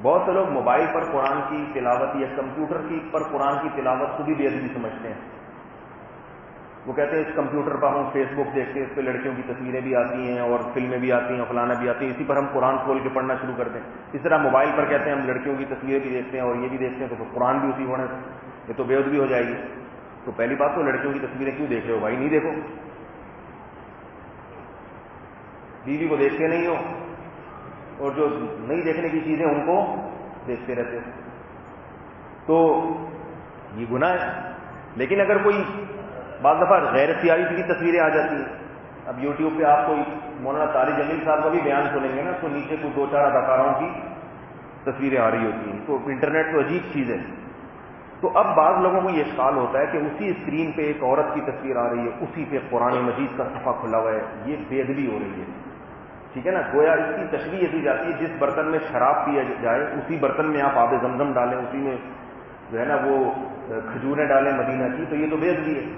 بہت سے لوگ موبائل پر قرآن کی تلاوت یا کمپیوٹر کی پر قرآن کی تلاوت کو بھی بے ادبی سمجھتے ہیں. وہ کہتے ہیں اس کمپیوٹر پر ہم فیس بک دیکھتے ہیں, اس پہ لڑکیوں کی تصویریں بھی آتی ہیں اور فلمیں بھی آتی ہیں, فلانا بھی آتی ہیں, اسی پر ہم قرآن کھول کے پڑھنا شروع کرتے ہیں. اس طرح موبائل پر کہتے ہیں ہم لڑکیوں کی تصویریں بھی دیکھتے ہیں اور یہ بھی دیکھتے ہیں, تو قرآن بھی اسی ہونے, یہ تو بے ادبی ہو جائے گی. تو پہلی بات تو لڑکیوں کی تصویریں کیوں دیکھ رہے ہو بھائی, نہیں دیکھو. بیوی کو دیکھتے نہیں ہو اور جو نہیں دیکھنے کی چیزیں ان کو دیکھتے رہتے ہو, تو یہ گناہ ہے. لیکن اگر کوئی بعض دفعہ غیر اختیاری کی تصویریں آ جاتی ہیں, اب یوٹیوب پہ آپ کو مولانا طارق جمیل صاحب کا بھی بیان سنیں گے نا, تو نیچے کو 2-4 اداکاروں کی تصویریں آ رہی ہوتی ہیں. تو انٹرنیٹ تو عجیب چیز ہے. تو اب بعض لوگوں کو یہ اشکال ہوتا ہے کہ اسی اسکرین پہ ایک عورت کی تصویر آ رہی ہے, اسی پہ قرآن مجید کا صفحہ کھلا ہوا ہے, یہ بے ادبی ہو رہی ہے. ٹھیک ہے نا, گویا اس کی تشریح دی جاتی ہے جس برتن میں شراب پیا جائے اسی برتن میں آپ آب زمزم ڈالیں, اسی میں جو ہے نا وہ کھجوریں ڈالیں مدینہ کی, تو یہ تو بے ادبی ہے.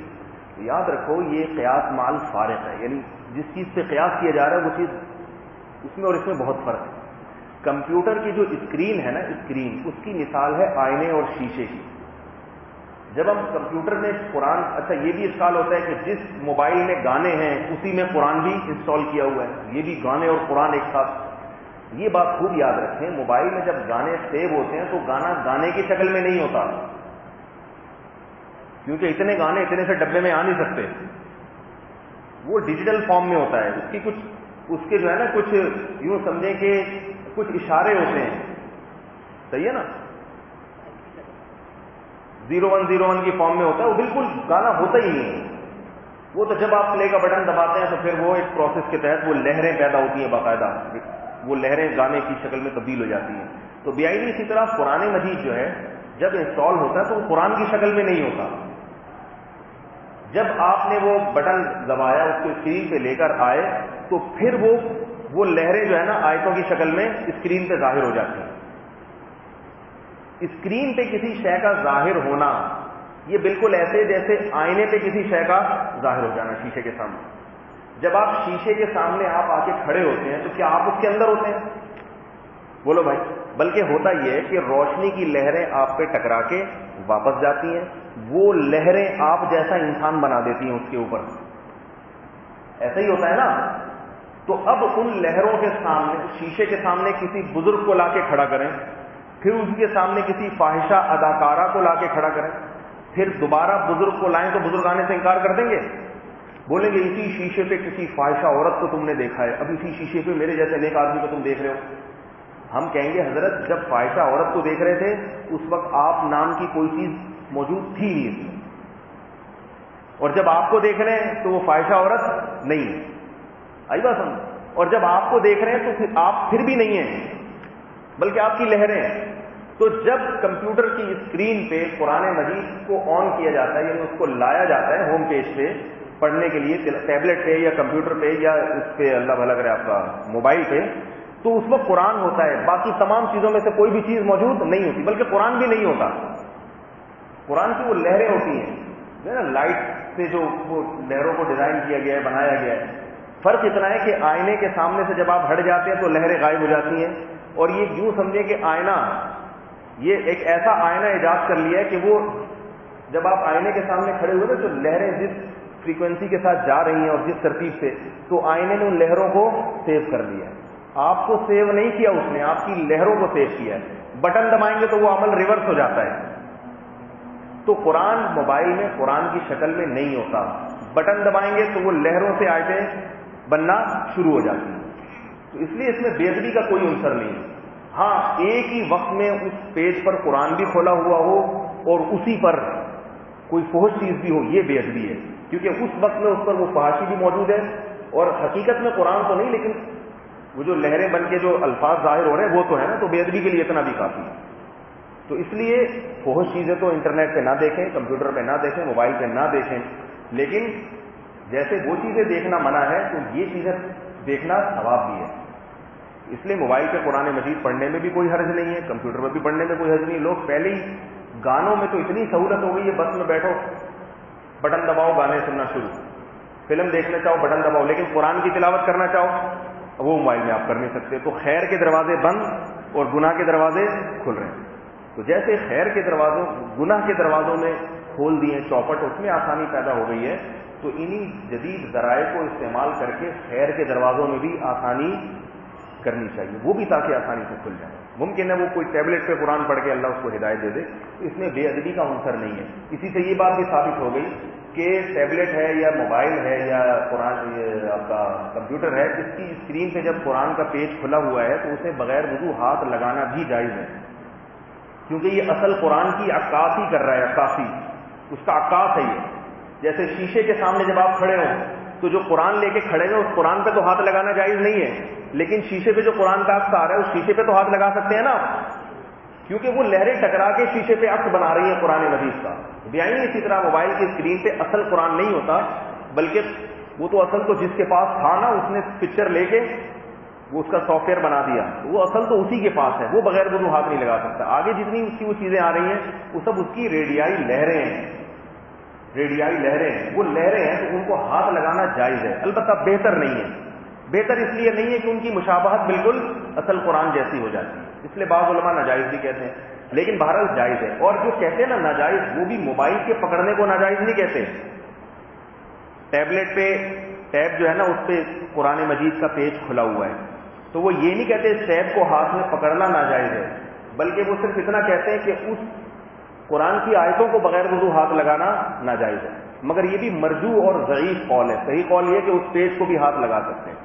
یاد رکھو یہ قیاس مال فارق ہے, یعنی جس چیز سے قیاس کیا جا رہا ہے وہ چیز اس میں اور اس میں بہت فرق ہے. کمپیوٹر کی جو اسکرین ہے نا, اسکرین, اس کی مثال ہے آئینے اور شیشے کی. جب ہم کمپیوٹر میں قرآن, اچھا یہ بھی اشکال ہوتا ہے کہ جس موبائل میں گانے ہیں اسی میں قرآن بھی انسٹال کیا ہوا ہے, یہ بھی گانے اور قرآن ایک ساتھ. یہ بات خوب یاد رکھیں, موبائل میں جب گانے سیو ہوتے ہیں تو گانا گانے کی شکل میں نہیں ہوتا, کیونکہ اتنے گانے اتنے سے ڈبے میں آ نہیں سکتے. وہ ڈیجیٹل فارم میں ہوتا ہے. اس کی کچھ, اس کے جو ہے نا کچھ یوں سمجھیں کہ کچھ اشارے ہوتے ہیں, صحیح ہے نا, 0101 کی فارم میں ہوتا ہے, وہ بالکل گانا ہوتا ہی نہیں ہے. وہ تو جب آپ پلے کا بٹن دباتے ہیں تو پھر وہ ایک پروسیس کے تحت وہ لہریں پیدا ہوتی ہیں, باقاعدہ وہ لہریں گانے کی شکل میں تبدیل ہو جاتی ہیں. تو بیائی اسی طرح قرآن مجید جو ہے جب انسٹال ہوتا ہے تو وہ قرآن کی شکل میں نہیں ہوتا. جب آپ نے وہ بٹن دبایا, اس کو اسکرین پہ لے کر آئے, تو پھر وہ لہریں جو ہے نا آیتوں کی شکل میں اسکرین پہ ظاہر ہو جاتی ہیں. اسکرین پہ کسی شے کا ظاہر ہونا یہ بالکل ایسے جیسے آئینے پہ کسی شے کا ظاہر ہو جانا شیشے کے سامنے. جب آپ شیشے کے سامنے آپ آ کے کھڑے ہوتے ہیں تو کیا آپ اس کے اندر ہوتے ہیں؟ بولو بھائی. بلکہ ہوتا یہ ہے کہ روشنی کی لہریں آپ پہ ٹکرا کے واپس جاتی ہیں, وہ لہریں آپ جیسا انسان بنا دیتی ہیں اس کے اوپر. ایسا ہی ہوتا ہے نا. تو اب ان لہروں کے سامنے, شیشے کے سامنے کسی بزرگ کو لا کے کھڑا کریں, پھر اس کے سامنے کسی فاحشہ اداکارہ کو لا کے کھڑا کریں, پھر دوبارہ بزرگ کو لائیں تو بزرگ آنے سے انکار کر دیں گے, بولیں گے اسی شیشے پہ کسی فاحشہ عورت کو تم نے دیکھا ہے, اب اسی شیشے پہ میرے جیسے نیک آدمی کو تم دیکھ رہے ہو. ہم کہیں گے حضرت جب فاحشہ عورت کو دیکھ رہے تھے اس وقت آپ نام کی کوئی چیز موجود تھی نہیں, اور جب آپ کو دیکھ رہے ہیں تو وہ فاحشہ عورت نہیں ہے. آئی بات سمجھ. اور جب آپ کو دیکھ رہے ہیں تو پھر آپ پھر بھی نہیں ہیں, بلکہ آپ کی لہریں ہیں. تو جب کمپیوٹر کی اسکرین پہ قرآن مجید کو آن کیا جاتا ہے, یعنی اس کو لایا جاتا ہے ہوم پیج پہ پڑھنے کے لیے, ٹیبلٹ پہ یا کمپیوٹر پہ یا اس پہ اللہ بھلا کرے آپ کا موبائل پہ, تو اس وقت قرآن ہوتا ہے. باقی تمام چیزوں میں سے کوئی بھی چیز موجود نہیں ہوتی, بلکہ قرآن بھی نہیں ہوتا. قرآن کی وہ لہریں ہوتی ہیں جو ہے نا لائٹ سے, جو وہ لہروں کو ڈیزائن کیا گیا ہے, بنایا گیا ہے. فرق اتنا ہے کہ آئینے کے سامنے سے جب آپ ہٹ جاتے ہیں تو لہریں غائب ہو جاتی ہیں. اور یہ یوں سمجھیں کہ آئینہ, یہ ایک ایسا آئینہ ایجاد کر لیا ہے کہ وہ جب آپ آئینے کے سامنے کھڑے ہوئے نا تو لہریں جس فریکوینسی کے ساتھ جا رہی ہیں اور جس ترتیب سے, تو آئینے نے ان لہروں کو سیو کر لیا ہے. آپ کو سیو نہیں کیا اس نے, آپ کی لہروں کو سیو کیا ہے. بٹن دبائیں گے تو وہ عمل ریورس ہو جاتا ہے. تو قرآن موبائل میں قرآن کی شکل میں نہیں ہوتا, بٹن دبائیں گے تو وہ لہروں سے آیتیں بننا شروع ہو جاتی ہیں. تو اس لیے اس میں بے ادبی کا کوئی عنصر نہیں ہے. ہاں ایک ہی وقت میں اس پیج پر قرآن بھی کھولا ہوا ہو اور اسی پر کوئی فحش چیز بھی ہو, یہ بے ادبی ہے, کیونکہ اس وقت میں اس پر وہ فحاشی بھی موجود ہے اور حقیقت میں قرآن تو نہیں, لیکن وہ جو لہریں بن کے جو الفاظ ظاہر ہو رہے ہیں وہ تو ہے نا. تو بے ادبی کے لیے اتنا بھی کافی ہے. تو اس لیے فحش چیزیں تو انٹرنیٹ پہ نہ دیکھیں, کمپیوٹر پہ نہ دیکھیں, موبائل پہ نہ دیکھیں, لیکن جیسے وہ چیزیں دیکھنا منع ہے تو یہ چیزیں دیکھنا ثواب بھی ہے. اس لیے موبائل پہ قرآن مجید پڑھنے میں بھی کوئی حرج نہیں ہے, کمپیوٹر پہ بھی پڑھنے میں کوئی حرج نہیں. لوگ پہلے ہی گانوں میں تو اتنی سہولت ہو گئی ہے, بس میں بیٹھو بٹن دباؤ گانے سننا شروع, فلم دیکھنا چاہو بٹن دباؤ, لیکن قرآن کی تلاوت کرنا چاہو وہ موبائل میں آپ کر نہیں سکتے. تو خیر کے دروازے بند, اور گناہ کے دروازے کھل رہے ہیں. تو جیسے خیر کے دروازوں گناہ کے دروازوں میں کھول دیے چوپٹ, اس میں آسانی پیدا ہو گئی ہے, تو انہی جدید ذرائع کو استعمال کر کے خیر کے دروازوں میں بھی آسانی کرنی چاہیے, وہ بھی تاکہ آسانی سے کھل جائے. ممکن ہے وہ کوئی ٹیبلٹ پہ قرآن پڑھ کے اللہ اس کو ہدایت دے دے, تو اس میں بے ادبی کا عنصر نہیں ہے. اسی سے یہ بات بھی ثابت ہو گئی کہ ٹیبلٹ ہے یا موبائل ہے یا قرآن آپ کا کمپیوٹر ہے, جس کی اسکرین پہ جب قرآن کا پیج کھلا ہوا ہے تو اسے بغیر وضو ہاتھ لگانا بھی جائز ہے, کیونکہ یہ اصل قرآن کی عکاسی کر رہا ہے, عکاسی اس کا عکاس ہے. یہ جیسے شیشے کے سامنے جب آپ کھڑے ہوں تو جو قرآن لے کے کھڑے ہیں اس قرآن پہ تو ہاتھ لگانا جائز نہیں ہے, لیکن شیشے پہ جو قرآن کا عکس آ رہا ہے اس شیشے پہ تو ہاتھ لگا سکتے ہیں نا, کیونکہ وہ لہریں ٹکرا کے شیشے پہ عکس بنا رہی ہیں قرآن مجید کا. بیائی اسی طرح موبائل کی اسکرین پہ اصل قرآن نہیں ہوتا, بلکہ وہ تو اصل تو جس کے پاس تھا نا اس نے پکچر لے کے وہ اس کا سافٹ ویئر بنا دیا, وہ اصل تو اسی کے پاس ہے, وہ بغیر وضو ہاتھ نہیں لگا سکتا. آگے جتنی اس کی وہ چیزیں آ رہی ہیں وہ سب اس کی ریڈیائی لہریں ہیں, ریڈیائی لہریں ہیں, وہ لہریں ہیں تو ان کو ہاتھ لگانا جائز ہے, البتہ بہتر نہیں ہے. بہتر اس لیے نہیں ہے کہ ان کی مشابہت بالکل اصل قرآن جیسی ہو جاتی ہے, اس لیے بعض علماء ناجائز بھی کہتے ہیں, لیکن بہرحال جائز ہے. اور جو کہتے ہیں نا ناجائز, وہ بھی موبائل کے پکڑنے کو ناجائز نہیں کہتے. ٹیبلٹ پہ ٹیب جو ہے نا اس پہ قرآن مجید کا پیج کھلا ہوا ہے, تو وہ یہ نہیں کہتے ٹیب کو ہاتھ میں پکڑنا ناجائز ہے, بلکہ وہ صرف اتنا کہتے ہیں کہ اس قرآن کی آیتوں کو بغیر وضو ہاتھ لگانا ناجائز ہے. مگر یہ بھی مرجوع اور ضعیف قول ہے. صحیح قول یہ کہ اس پیج کو بھی ہاتھ لگا سکتے ہیں,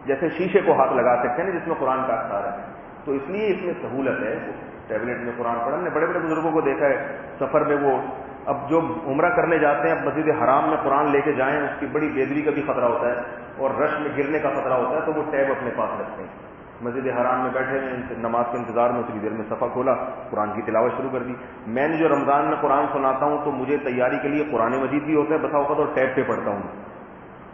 جیسے شیشے کو ہاتھ لگا سکتے ہیں جس میں قرآن کا اثر ہے. تو اس لیے اس میں سہولت ہے. ٹیبلٹ میں قرآن پڑھا, ہم نے بڑے بڑے بزرگوں کو دیکھا ہے سفر میں, وہ اب جو عمرہ کرنے جاتے ہیں اب مسجد حرام میں قرآن لے کے جائیں, اس کی بڑی بے ادبی کا بھی خطرہ ہوتا ہے اور رش میں گرنے کا خطرہ ہوتا ہے, تو وہ ٹیب اپنے پاس رکھتے ہیں. مسجد حرام میں بیٹھے ہیں نماز کے انتظار میں, اتنی دیر میں صفحہ کھولا, قرآن کی تلاوت شروع کر دی. میں نے جو رمضان میں قرآن سناتا ہوں تو مجھے تیاری کے لیے قرآن مجید بھی ہوتا ہے, بسا اوقات اور ٹیب پہ پڑھتا ہوں.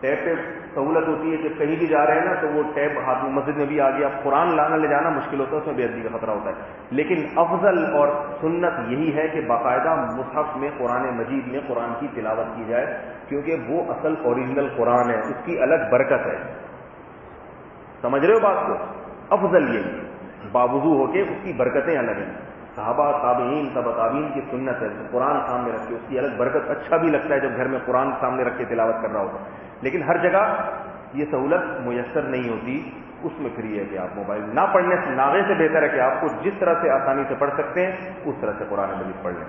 ٹیب پہ سہولت ہوتی ہے کہ کہیں بھی جا رہے ہیں نا تو وہ ٹیب ہاتھ میں, مسجد میں بھی آ گیا. اب قرآن لانا لے جانا مشکل ہوتا ہے, اس میں بے ادبی کا خطرہ ہوتا ہے. لیکن افضل اور سنت یہی ہے کہ باقاعدہ مصحف میں قرآن مجید میں قرآن کی تلاوت کی جائے, کیونکہ وہ اصل اوریجنل قرآن ہے, اس کی الگ برکت ہے. سمجھ رہے ہو بات کو؟ افضل یہی باوضو ہو کے اس کی برکتیں الگ ہیں. صحابہ تابعین تبع تابعین کی سنت ہے, قرآن سامنے رکھ کے اس کی الگ برکت. اچھا بھی لگتا ہے جب گھر میں قرآن سامنے رکھ کے تلاوت کر رہا ہوتا, لیکن ہر جگہ یہ سہولت میسر نہیں ہوتی. اس میں پھر یہ ہے کہ آپ موبائل نہ پڑھنے سے, ناغے سے بہتر ہے کہ آپ کو جس طرح سے آسانی سے پڑھ سکتے ہیں اس طرح سے قرآن مجید پڑھ لیں.